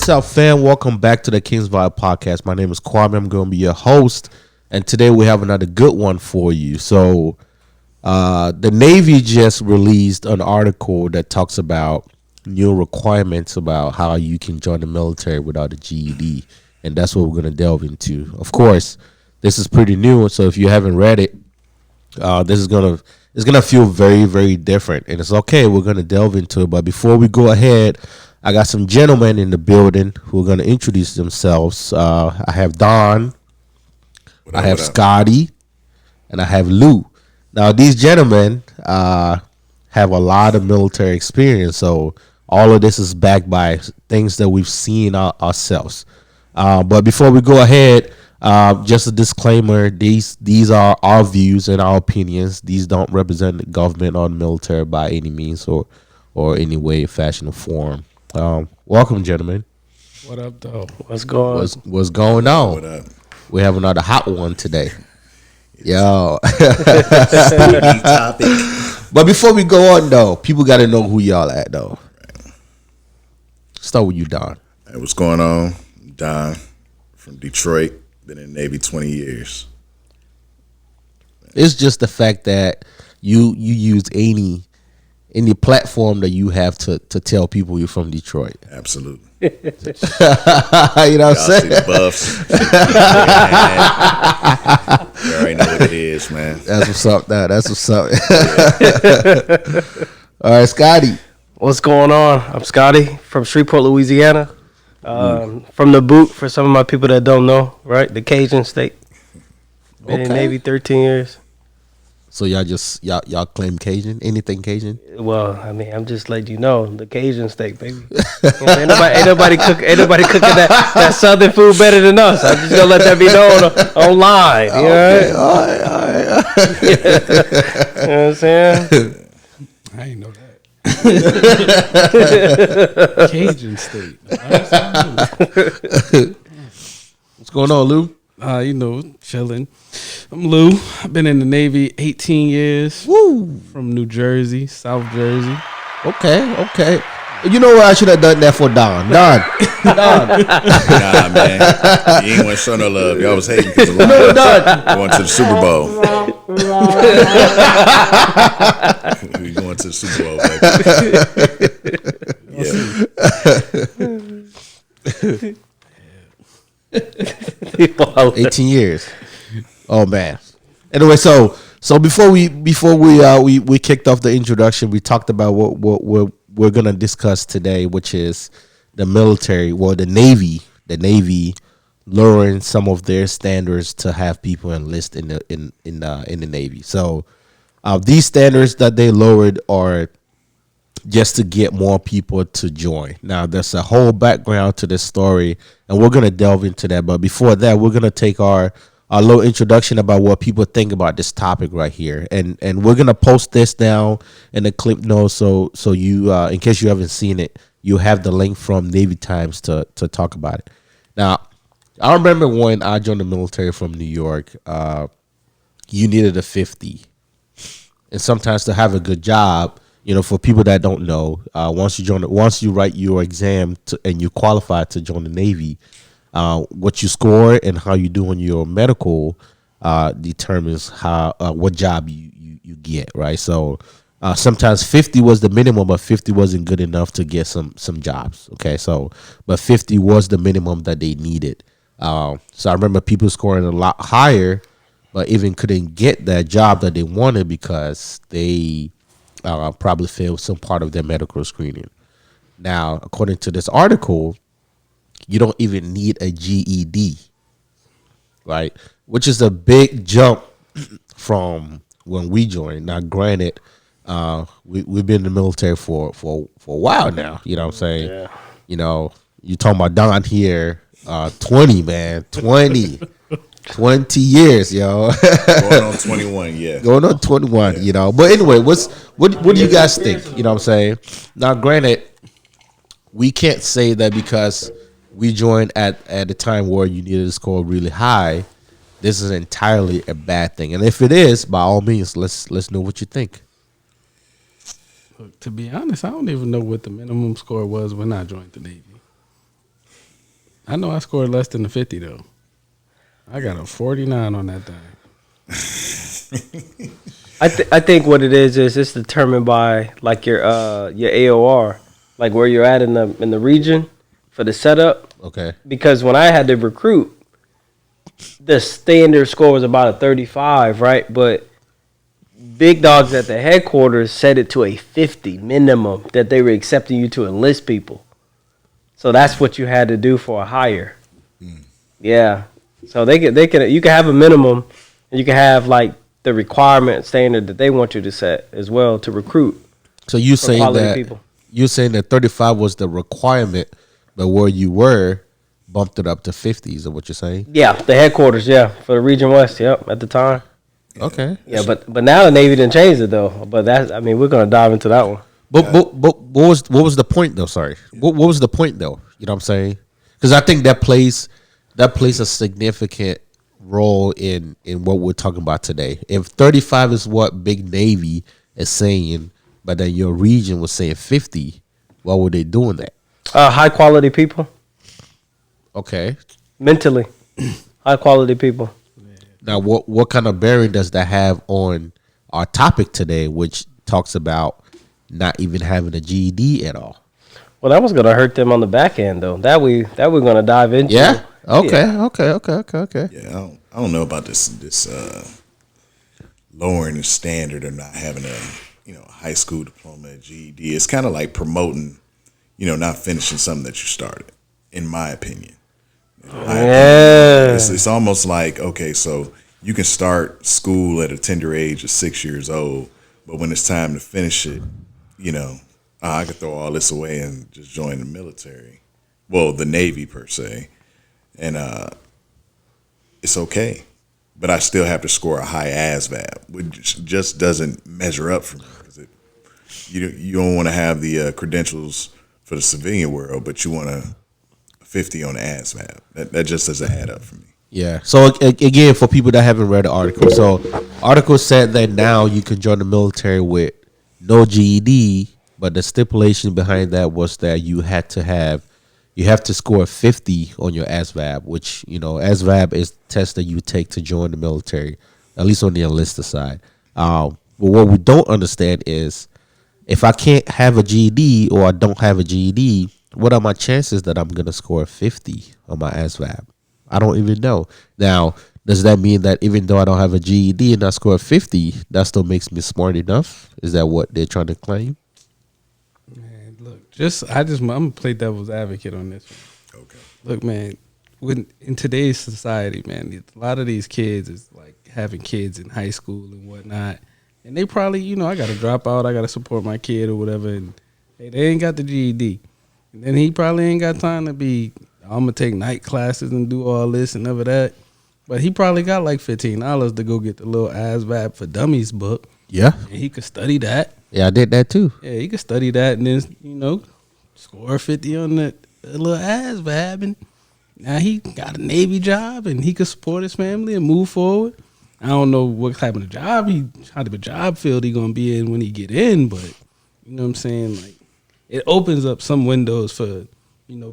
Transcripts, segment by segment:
What's up, fam? Welcome back to the Kings Vibe podcast. My name is Kwame. I'm going to be your host, and today we have another good one for you. So, the Navy just released an article that talks about new requirements about how you can join the military without a GED, and that's what we're going to delve into. Of course, this is pretty new, so if you haven't read it, this is it's gonna feel very, very different, and it's okay. We're gonna delve into it, but before we go ahead, I got some gentlemen in the building who are gonna introduce themselves. I have Don, I have Scotty, and I have Lou. Now, these gentlemen have a lot of military experience, so all of this is backed by things that we've seen ourselves. But before we go ahead, just a disclaimer: these are our views and our opinions. These don't represent the government or the military by any means or any way, fashion, or form. Welcome, gentlemen. What up, though? What's going on? What up? We have another hot one today. Yo. topic. But before we go on, though, people got to know who y'all at, though. Start with you, Don. Hey, what's going on? Don from Detroit. Been in the Navy 20 years. It's just the fact that you use any platform that you have to tell people you're from Detroit. Absolutely. You know what I'm saying? See the buffs. You already know what it is, man. That's what's up. That's what's up. All right, Scotty. What's going on? I'm Scotty from Shreveport, Louisiana. From the boot, for some of my people that don't know, right? The Cajun state. Been in the Navy 13 years. So y'all claim Cajun? Anything Cajun? Well, I mean, I'm just letting you know, the Cajun state, baby. Ain't nobody cooking that southern food better than us. I'm just gonna let that be known online. You know? All right. You know what I'm saying? I ain't know that. Cajun state. What's going on, Lou? Chilling. I'm Lou. I've been in the Navy 18 years. Woo! From New Jersey, South Jersey. Okay. You know what? I should have done that for Don. Don. Nah, man. You ain't want to show no love. Y'all was hating because of No, Don. going to the Super Bowl. We going to the Super Bowl, baby. 18 years. Oh man. Anyway, so before we kicked off the introduction, we talked about what we're gonna discuss today, which is the military, the Navy lowering some of their standards to have people enlist in the Navy. So these standards that they lowered are just to get more people to join. Now, there's a whole background to this story, and we're gonna delve into that. But before that, we're gonna take our little introduction about what people think about this topic right here, and we're gonna post this down in the clip notes, so you, in case you haven't seen it, you have the link from Navy Times to talk about it. Now, I remember when I joined the military from New York, you needed a 50, and sometimes to have a good job, for people that don't know, once you write your exam and you qualify to join the Navy, what you score and how you do on your medical determines what job you get, right? So sometimes 50 was the minimum, but 50 wasn't good enough to get some jobs. Okay, but 50 was the minimum that they needed. So I remember people scoring a lot higher, but even couldn't get that job that they wanted because they probably failed some part of their medical screening. Now, according to this article, you don't even need a GED, right? Which is a big jump from when we joined. Now, granted, we've been in the military for a while now. You know what I'm saying? Yeah. You talking about Don here, 20, man, 20. 20 years, yo. Going on 21, yeah. Going on 21, yeah. But anyway, what do you guys think? You know what I'm saying? Now, granted, we can't say that because we joined at a time where you needed to score really high, this is entirely a bad thing. And if it is, by all means, let's know what you think. Look, to be honest, I don't even know what the minimum score was when I joined the Navy. I know I scored less than a 50 though. I got a 49 on that thing. I think what it is it's determined by like your AOR, like where you're at in the region for the setup. Okay. Because when I had to recruit, the standard score was about a 35, right? But big dogs at the headquarters set it to a 50 minimum that they were accepting you to enlist people. So that's what you had to do for a hire. Yeah. So they can you can have a minimum, and you can have like the requirement standard that they want you to set as well to recruit. So you saying quality that people. you're saying that 35 was the requirement, but where you were bumped it up to 50. Is that what you're saying? Yeah, the headquarters. Yeah, for the Region West. Yep, at the time. Okay. Yeah, but now the Navy didn't change it though. But we're gonna dive into that one. But what was the point though? Sorry, what was the point though? You know what I'm saying? Because I think that plays a significant role in what we're talking about today. If 35 is what Big Navy is saying, but then your region was saying 50, why were they doing that? High quality people, Okay. mentally, high quality people. Now, what kind of bearing does that have on our topic today, which talks about not even having a GED at all? Well, that was gonna hurt them on the back end though. That we're gonna dive into. Yeah. Okay. Yeah. Okay. Yeah, I don't know about this lowering the standard of not having a high school diploma, a GED. It's kind of like promoting, not finishing something that you started. In my opinion. Yeah. It's almost like, okay, so you can start school at a tender age of 6 years old, but when it's time to finish it, I could throw all this away and just join the military. Well, the Navy per se. And it's okay. But I still have to score a high ASVAB, which just doesn't measure up for me. Because you don't want to have the credentials for the civilian world, but you want a 50 on the ASVAB. That just doesn't add up for me. Yeah. So again, for people that haven't read the article, so article said that now you can join the military with no GED, but the stipulation behind that was that you have to score 50 on your ASVAB, which ASVAB is the test that you take to join the military, at least on the enlisted side. But what we don't understand is if I can't have a GED or I don't have a GED, what are my chances that I'm gonna score 50 on my ASVAB? I don't even know. Now, does that mean that even though I don't have a GED and I score 50, that still makes me smart enough? Is that what they're trying to claim? Man, look, I'm gonna play devil's advocate on this one. Okay. Look, man, in today's society, man, a lot of these kids is like having kids in high school and whatnot, and they probably, I got to drop out, I got to support my kid or whatever, and they ain't got the GED, and then he probably ain't got time to be. I'm gonna take night classes and do all this and none of that, but he probably got like $15 to go get the little ASVAB for Dummies book. Yeah. And he could study that. Yeah, I did that too. Yeah, he could study that and then, score 50 on the little ASVAB. And now he got a Navy job and he could support his family and move forward. I don't know what type of job field he going to be in when he get in, but you know what I'm saying? Like, it opens up some windows for,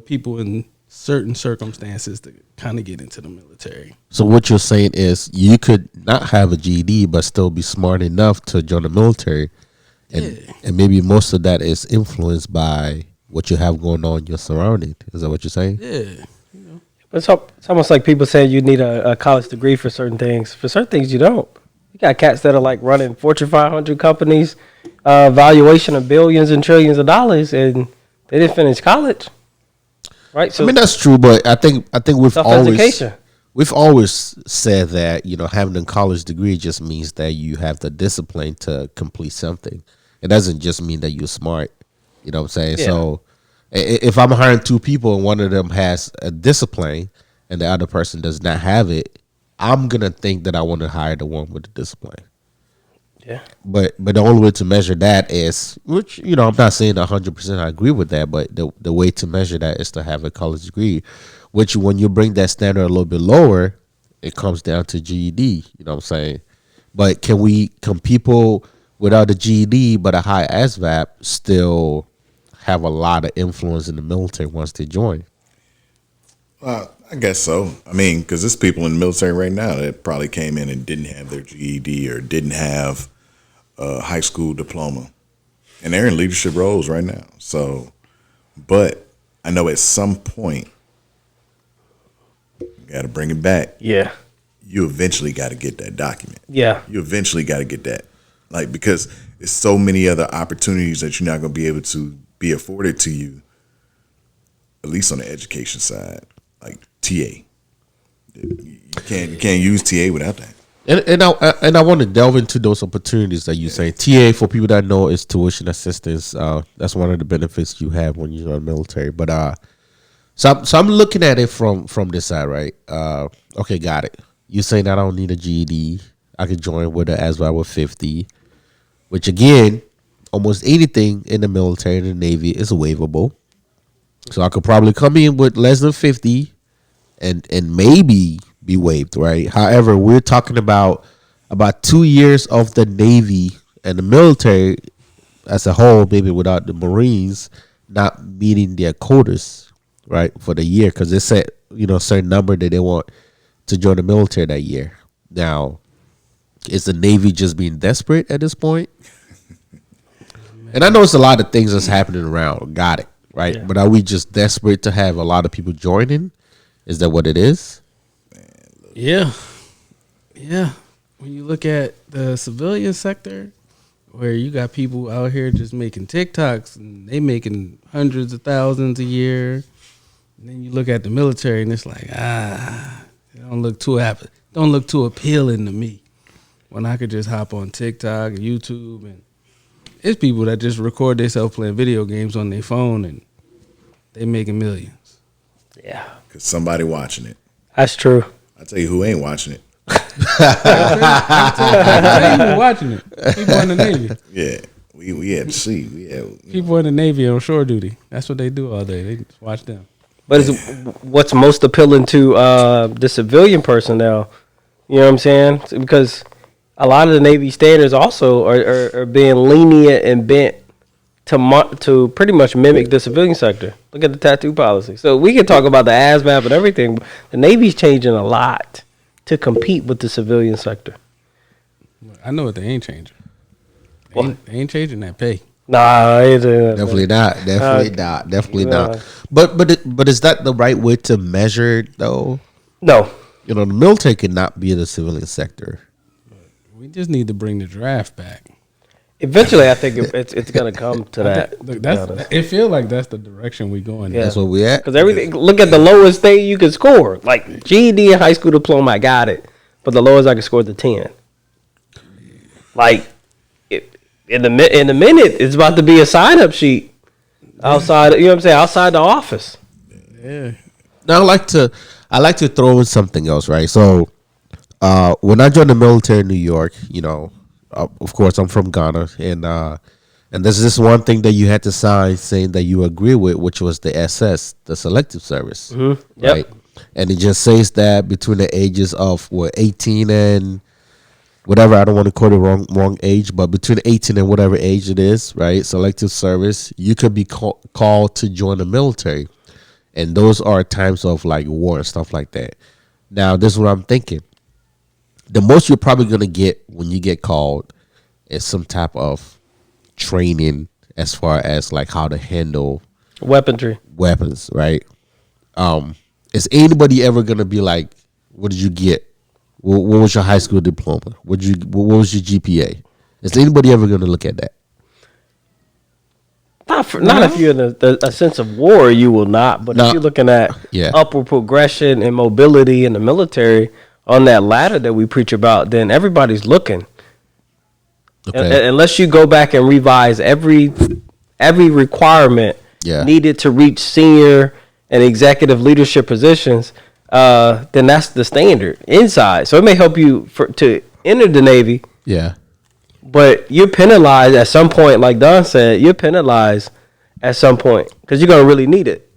people in certain circumstances to kind of get into the military. So what you're saying is you could not have a GED but still be smart enough to join the military, and maybe most of that is influenced by what you have going on in your surrounding. Is that what you're saying? Yeah. It's almost like people saying you need a college degree for certain things. For certain things, you don't. You got cats that are like running Fortune 500 companies, valuation of billions and trillions of dollars, and they didn't finish college. Right. So I mean, that's true, but I think self-education. we've always said that having a college degree just means that you have the discipline to complete something. It doesn't just mean that you're smart. You know what I'm saying? Yeah. So if I'm hiring two people and one of them has a discipline and the other person does not have it, I'm gonna think that I want to hire the one with the discipline. Yeah. But the only way to measure that is, which I'm not saying 100% I agree with that, but the way to measure that is to have a college degree, which when you bring that standard a little bit lower, it comes down to GED. You know what I'm saying? But can people without a GED but a high ASVAB still have a lot of influence in the military once they join? I guess so. I mean, because there's people in the military right now that probably came in and didn't have their GED or didn't have a high school diploma, and they're in leadership roles right now. So, but I know at some point, you got to bring it back. Yeah. You eventually got to get that document. Yeah. You eventually got to get that, like, because there's so many other opportunities that you're not going to be able to be afforded to you, at least on the education side, like TA. You can't use TA without that. And I want to delve into those opportunities that you say. TA, for people that know, is tuition assistance. That's one of the benefits you have when you're in the military. But so I'm looking at it from this side, right? Okay, got it. You saying I don't need a GED. I could join with an ASVAB with 50, which again, almost anything in the military and the Navy is waivable. So I could probably come in with less than 50 and maybe be waived, right? However, we're talking about 2 years of the Navy and the military as a whole, maybe without the Marines, not meeting their quotas, right, for the year, because they set, a certain number that they want to join the military that year. Now, is the Navy just being desperate at this point? And I know it's a lot of things that's happening around. Got it, right? Yeah. But are we just desperate to have a lot of people joining? Is that what it is? Yeah. Yeah. When you look at the civilian sector, where you got people out here just making TikToks and they making hundreds of thousands a year. And then you look at the military and it's like, it don't look too appealing to me. When I could just hop on TikTok and YouTube, and it's people that just record themselves playing video games on their phone and they making millions. Yeah. Because somebody watching it. That's true. I tell you who ain't watching it. I ain't even watching it. People in the Navy. Yeah. We had to see. People in the Navy on shore duty. That's what they do all day. They just watch them. But what's most appealing to the civilian personnel, you know what I'm saying? Because a lot of the Navy standards also are being lenient and bent to pretty much mimic the civilian sector. Look at the tattoo policy. So we can talk about the ASVAB and everything. But the Navy's changing a lot to compete with the civilian sector. I know what they ain't changing. They ain't changing that pay. Nah, definitely not. Definitely not. But is that the right way to measure it, though? No. The military cannot be in the civilian sector. We just need to bring the draft back. Eventually, I think it's going to come to that. It feels like that's the direction we going. Yeah. That's what we at. Because everything. Look at the lowest thing you can score. Like GED and high school diploma, I got it. But the lowest I can score is the 10. Like in the minute, it's about to be a sign up sheet outside. You know what I'm saying? Outside the office. Yeah. Now I like to throw in something else, right? So when I joined the military in New York, of course I'm from Ghana, and there's this one thing that you had to sign saying that you agree with, which was the SS, the selective service, mm-hmm. Yep. right? And it just says that between the ages of 18 and whatever, I don't want to quote the wrong age, but between 18 and whatever age it is, right? Selective service, you could be called to join the military. And those are times of like war and stuff like that. Now, this is what I'm thinking. The most you're probably going to get when you get called is some type of training as far as like how to handle weapons, right? Is anybody ever going to be like, what did you get? What was your high school diploma? What was your GPA? Is anybody ever going to look at that? Not if you're in a sense of war, you will not. But if you're looking at upward progression and mobility in the military on that ladder that we preach about, then everybody's looking. Okay. Unless you go back and revise every requirement needed to reach senior and executive leadership positions, then that's the standard inside. So it may help you to enter the Navy. Yeah. But you're penalized at some point, like Don said, you're penalized at some point because you're going to really need it.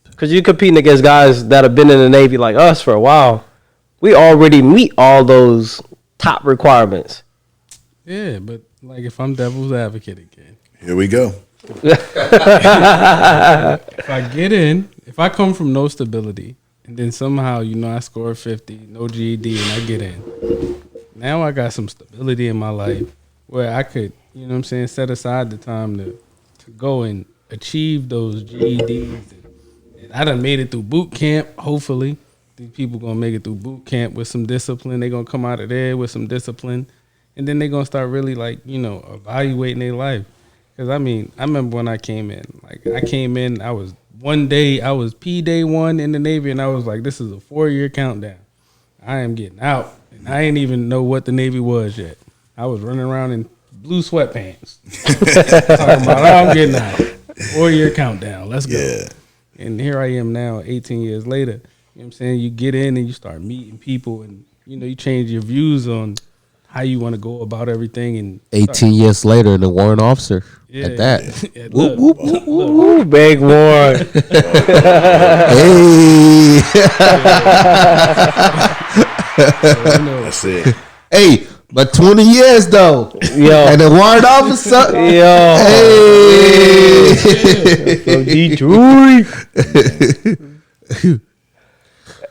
Because you're competing against guys that have been in the Navy like us for a while. We already meet all those top requirements. Yeah, but like if I'm devil's advocate again. Here we go. If I get in, if I come from no stability, and then somehow, I score 50, no GED, and I get in, now I got some stability in my life where I could, set aside the time to go and achieve those GEDs. And I done made it through boot camp, hopefully. These people going to make it through boot camp with some discipline. They're going to come out of there with some discipline. And then they're going to start really, evaluating their life. Because, I remember when I came in. I was P day 1 in the Navy, and I was like, this is a 4-year countdown. I am getting out. And I didn't even know what the Navy was yet. I was running around in blue sweatpants. Talking about, I'm getting out. 4-year countdown. Let's go. Yeah. And here I am now, 18 years later. You know what I'm saying? You get in and you start meeting people, and, you change your views on how you want to go about everything. And 18 years later, and a warrant officer at that. Yeah, Whoop, look, whoop, whoop, whoop. Ooh, big Warren. Hey. That's it. Hey, but 20 years though. Yo. And a warrant officer. Yo. Hey. From Detroit.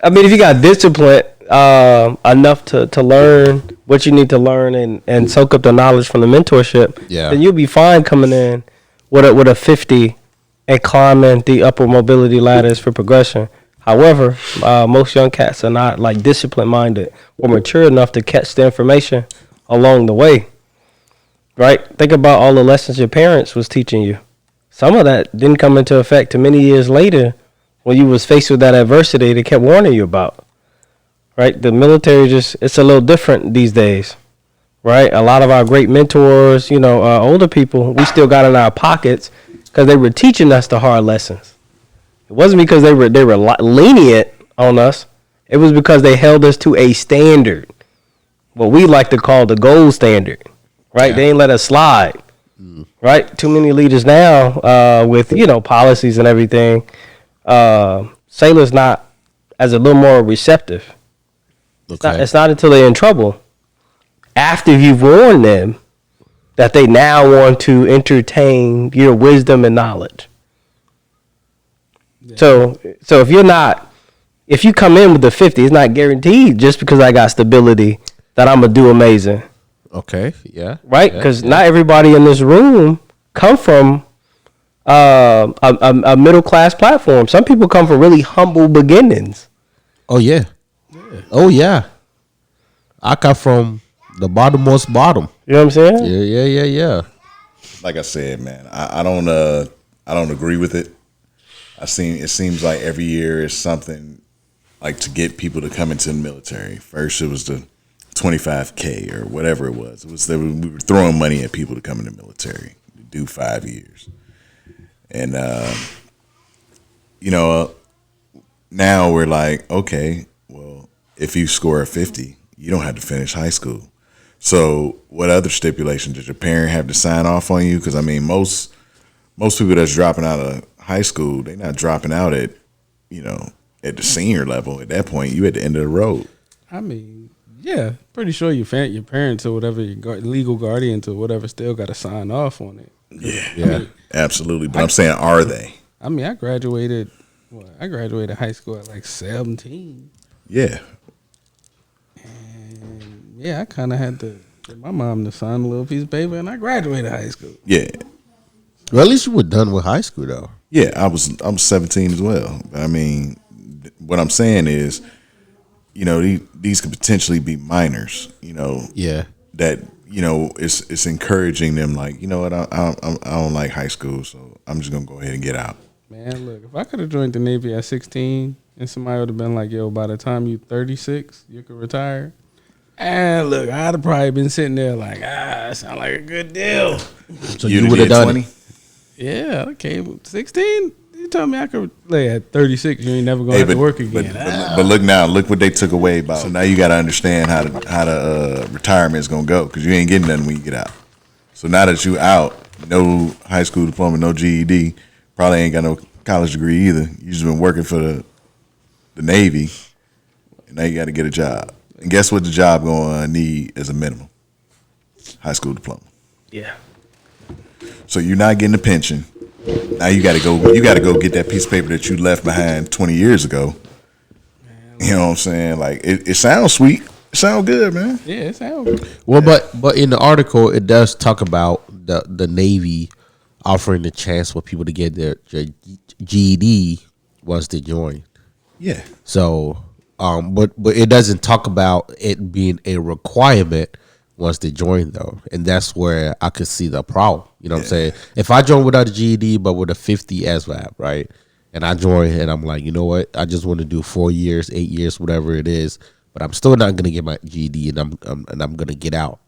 I mean, if you got discipline enough to learn what you need to learn and soak up the knowledge from the mentorship, then you'll be fine coming in with a 50 and climbing the upper mobility ladders for progression. However, most young cats are not like discipline minded or mature enough to catch the information along the way. Right? Think about all the lessons your parents was teaching you. Some of that didn't come into effect till many years later when you was faced with that adversity they kept warning you about. Right? The military it's a little different these days. Right? A lot of our great mentors, older people, we still got in our pockets because they were teaching us the hard lessons. It wasn't because they were lenient on us. It was because they held us to a standard, what we like to call the gold standard, right? Yeah. They ain't let us slide, right? Too many leaders now with, policies and everything. Sailors not as a little more receptive. Okay. It's not until they're in trouble, after you've warned them, that they now want to entertain your wisdom and knowledge. Yeah. So if you come in with the 50, it's not guaranteed just because I got stability that I'm gonna do amazing. Okay, yeah, right. Because not everybody in this room come from a middle class platform. Some people come from really humble beginnings. Oh yeah. Oh yeah. I come from the bottommost bottom. You know what I'm saying? Yeah. Like I said, man, I don't agree with it. It seems like every year is something like to get people to come into the military. First, it was the $25K or whatever it was. We were throwing money at people to come in the military to do 5 years, and now we're like, okay, well, if you score a 50, you don't have to finish high school. So, what other stipulations did your parent have to sign off on you? Because most people that's dropping out of high school, they're not dropping out at the senior level. At that point, you at the end of the road. Yeah, pretty sure your parents or whatever, your legal guardians or whatever, still got to sign off on it. Yeah, absolutely. But I'm saying, are they? I graduated. I graduated high school at like 17. Yeah. And yeah, I kind of had to get my mom to sign a little piece of paper, and I graduated high school. Yeah. Well, at least you were done with high school, though. Yeah, I'm 17 as well. I mean, what I'm saying is, these could potentially be minors. Yeah. That it's encouraging them. Like, you know what? I don't like high school, so I'm just gonna go ahead and get out. Man, look, if I could have joined the Navy at 16, and somebody would have been like, "Yo, by the time you 36, you could retire." And look, I'd have probably been sitting there like, that sound like a good deal. So you would have done 20? Yeah, okay. 16? You told me I could play at 36. You ain't never going to have to work again. But look now. Look what they took away about. So now you got to understand how the retirement is going to go, because you ain't getting nothing when you get out. So now that you out, no high school diploma, no GED, probably ain't got no college degree either. You just been working for the Navy, and now you got to get a job. And guess what the job going to need as a minimum? High school diploma. Yeah. So you're not getting a pension. Now you got to go. You got to go get that piece of paper that you left behind 20 years ago. You know what I'm saying? Like it sounds sweet. It sounds good, man. Yeah, it sounds good. Well, but in the article, it does talk about the Navy offering the chance for people to get their GED once they join. Yeah. So, but it doesn't talk about it being a requirement once they join, though, and that's where I could see the problem. You know what I'm saying? If I join without a GED but with a 50 SVAP, right, and I join and I'm like, you know what, I just want to do 4 years, 8 years, whatever it is, but I'm still not gonna get my GED, and I'm gonna get out.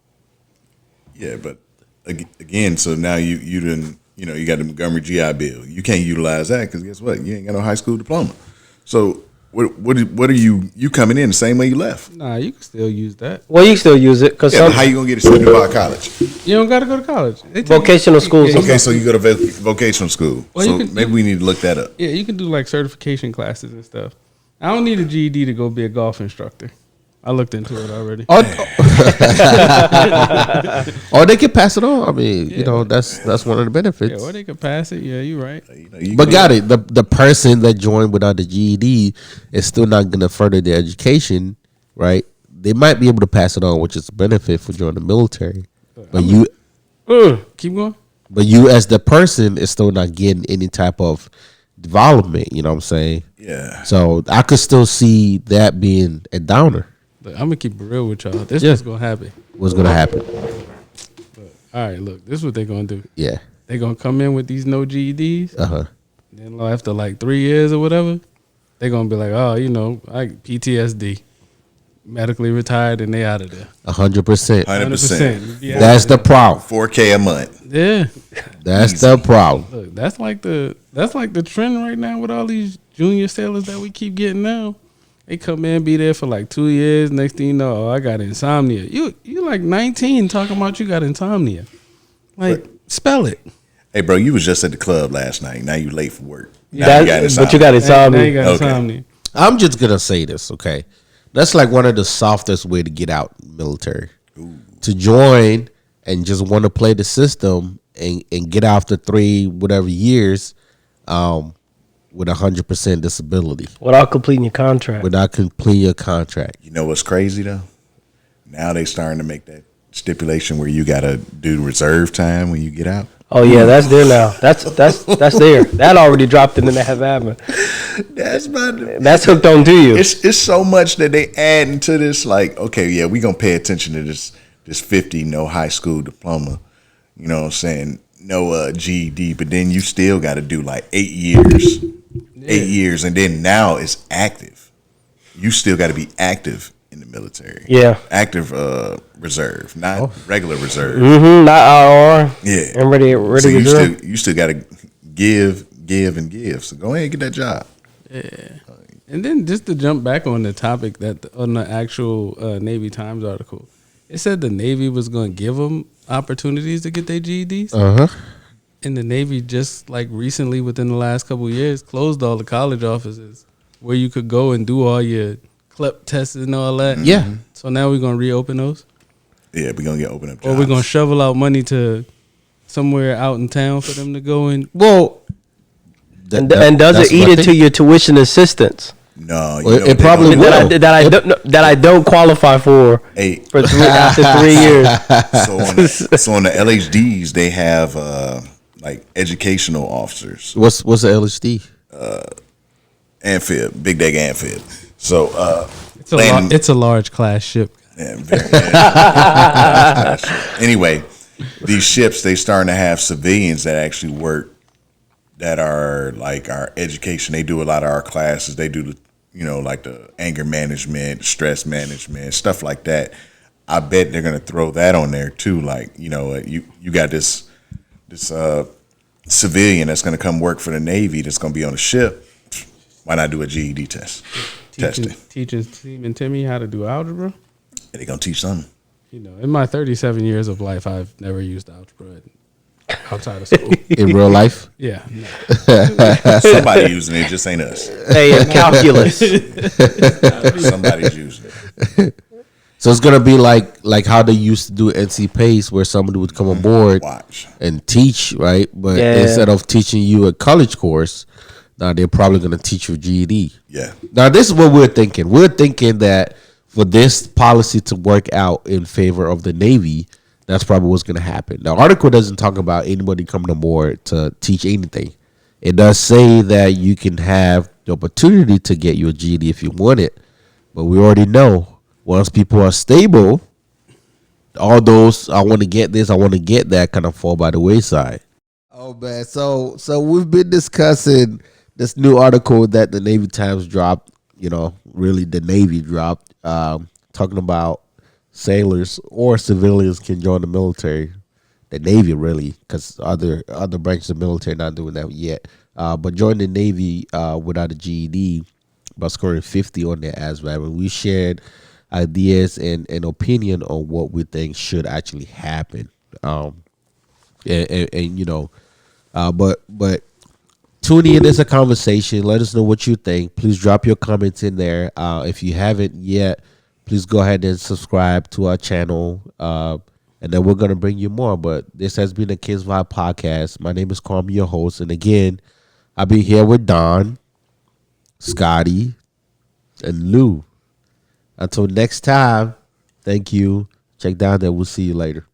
Yeah, but again, so now you didn't, you got the Montgomery GI Bill. You can't utilize that because guess what? You ain't got no high school diploma. So what are you coming in the same way you left? Nah, you can still use that. Well, you still use it because But how you gonna get accepted by college? You don't got to go to college. They take- vocational schools. Okay, so you go to vocational school. Well, so you can- maybe we need to look that up. Yeah, you can do like certification classes and stuff. I don't need a GED to go be a golf instructor. I looked into it already. Or they can pass it on. I mean, that's one of the benefits. Yeah, or they could pass it. Yeah, you're right. But got it. The person that joined without the GED is still not going to further their education, right? They might be able to pass it on, which is a benefit for joining the military. But Keep going. but you as the person is still not getting any type of development. You know what I'm saying? Yeah. So I could still see that being a downer. Look, I'm gonna keep it real with y'all. This Yeah. is gonna happen. What's going to happen? All right, look, this is what they're gonna do. Yeah. They're gonna come in with these no GEDs. Uh-huh. Then after like 3 years or whatever, they're gonna be like, oh, I PTSD, medically retired, and they out of there. 100%. 100%. Yeah. That's the problem. 4K a month. Yeah. That's the problem. Look, that's like the trend right now with all these junior sailors that we keep getting now. They come in, be there for like 2 years. Next thing you know, I got insomnia. You like 19 talking about you got insomnia. Like, spell it. Hey, bro, you was just at the club last night. Now you late for work. Now But you got Now you insomnia. got Okay. insomnia. I'm just going to say this, okay? That's like one of the softest way to get out military. To join and just want to play the system and get after 3 whatever years with 100% disability Without completing your contract. without completing your contract. You know what's crazy though? Now they starting to make that stipulation where you gotta do reserve time when you get out. Oh yeah, that's there now. That's there. That already dropped into the admin. That's about That's hooked on to you. it's so much that they add into this. Like, okay, yeah, we gonna pay attention to this 50 no high school diploma. You know what I'm saying? No GED, but then you still got to do like 8 years. 8 years, and then now it's active. You still got to be active in the military. Yeah. Active reserve, not regular reserve. Mm-hmm. Not IR. Yeah. And ready So to go. you still got to give, and give. So go ahead and get that job. And then just to jump back on the topic on the actual Navy Times article, it said the Navy was going to give them opportunities to get their GEDs. Uh-huh. And the Navy just like recently within the last couple of years closed all the college offices where you could go and do all your CLEP tests and all that. Yeah. So now we're going to reopen those? Yeah, we're gonna get open up jobs. Or we're going to shovel out money to somewhere out in town for them to go and... Well, And does it eat into your tuition assistance? No, you Well, know it what they probably gonna will. That I don't qualify for Hey. after 3 years. So on the LHDs, they have like educational officers, what's the LHD? amphib, big deck amphib. So It's a large class ship. Anyway, these ships, they starting to have civilians that actually work, that are like our education. They do a lot of our classes. They do like the anger management, stress management, stuff like that. I bet they're gonna throw that on there too. Like, you got this civilian that's gonna come work for the Navy that's gonna be on a ship. Why not do a GED test? Teaching Seaman Timmy how to do algebra. They're gonna teach something. In my 37 years of life, I've never used algebra outside of school. In real life? Yeah. Somebody using it, just ain't us. Hey, calculus. Somebody's using it. So it's gonna be like how they used to do NC Pace, where somebody would come aboard Watch. and teach, right? But Yeah. instead of teaching you a college course, now they're probably gonna teach you GED. Yeah. Now this is what we're thinking. We're thinking that for this policy to work out in favor of the Navy, that's probably what's gonna happen. The article doesn't talk about anybody coming aboard to teach anything. It does say that you can have the opportunity to get your GED if you want it, but we already know once people are stable, all those I want to get this, I want to get that kind of fall by the wayside. Oh man, so we've been discussing this new article that the Navy Times dropped. Really the Navy dropped, talking about sailors or civilians can join the military. The Navy really, because other branches of the military not doing that yet. But join the Navy without a GED by scoring 50 on their ASVAB. And we shared ideas and opinion on what we think should actually happen. But tune in as a conversation. Let us know what you think. Please drop your comments in there. If you haven't yet, please go ahead and subscribe to our channel. And then we're going to bring you more. But this has been the Kids Vibe Podcast. My name is Kwame, your host. And again, I'll be here with Don, Scotty, and Lou. Until next time, thank you. Check down there. We'll see you later.